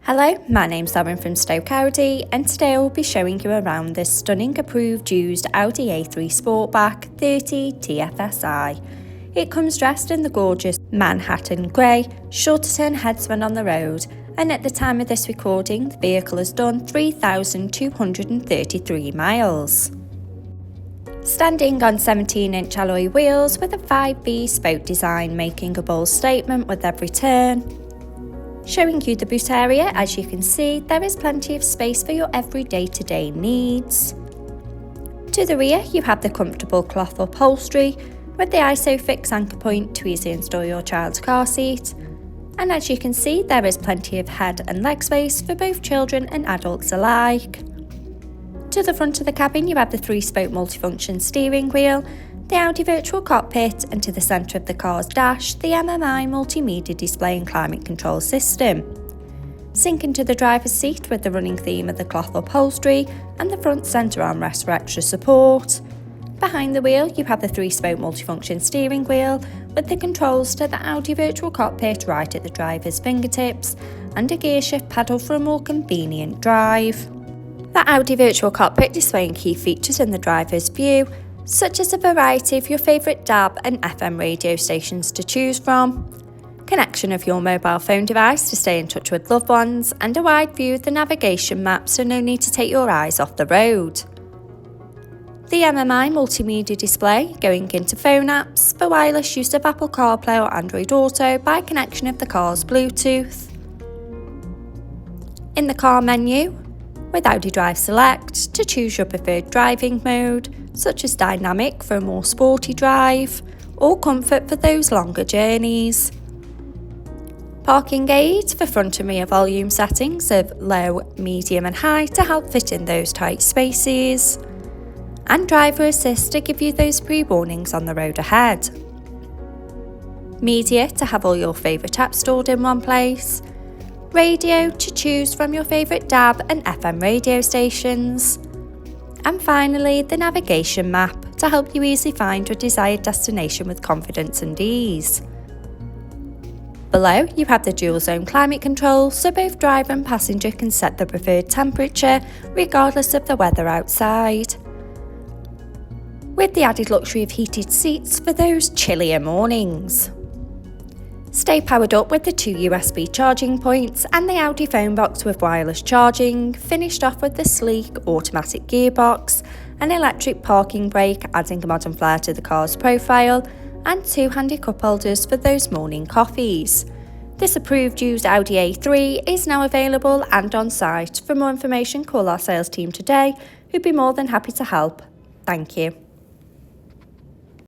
Hello, my name's Lauren from Stoke Audi, and today I will be showing you around this stunning approved used Audi A3 Sportback 30 TFSI. It comes dressed in the gorgeous Manhattan grey, sure to turn heads when on the road, and at the time of this recording the vehicle has done 3,233 miles. Standing on 17-inch alloy wheels with a 5B spoke design making a bold statement with every turn. Showing you the boot area, as you can see, there is plenty of space for your every day-to-day needs. To the rear, you have the comfortable cloth upholstery with the ISOFIX anchor point to easily install your child's car seat. And as you can see, there is plenty of head and leg space for both children and adults alike. To the front of the cabin, you have the 3-spoke multifunction steering wheel, the Audi virtual cockpit, and to the centre of the car's dash, the MMI multimedia display and climate control system. Sink into the driver's seat with the running theme of the cloth upholstery and the front centre armrest for extra support. Behind the wheel, you have the 3-spoke multifunction steering wheel with the controls to the Audi virtual cockpit right at the driver's fingertips and a gear shift pedal for a more convenient drive. The Audi virtual cockpit displaying key features in the driver's view, such as a variety of your favourite DAB and FM radio stations to choose from, connection of your mobile phone device to stay in touch with loved ones, and a wide view of the navigation map so no need to take your eyes off the road. The MMI multimedia display going into phone apps for wireless use of Apple CarPlay or Android Auto by connection of the car's Bluetooth. In the car menu, with Audi Drive Select to choose your preferred driving mode, such as dynamic for a more sporty drive, or comfort for those longer journeys. Parking aids for front and rear volume settings of low, medium and high to help fit in those tight spaces. And driver assist to give you those pre-warnings on the road ahead. Media to have all your favourite apps stored in one place. Radio to choose from your favourite DAB and FM radio stations. And finally, the navigation map to help you easily find your desired destination with confidence and ease. Below, you have the dual zone climate control, so both driver and passenger can set the preferred temperature regardless of the weather outside, with the added luxury of heated seats for those chillier mornings. Stay powered up with the 2 USB charging points and the Audi phone box with wireless charging, finished off with the sleek automatic gearbox, an electric parking brake adding a modern flair to the car's profile, and 2 handy cup holders for those morning coffees. This approved used Audi A3 is now available and on site. For more information, call our sales team today, who'd be more than happy to help. Thank you.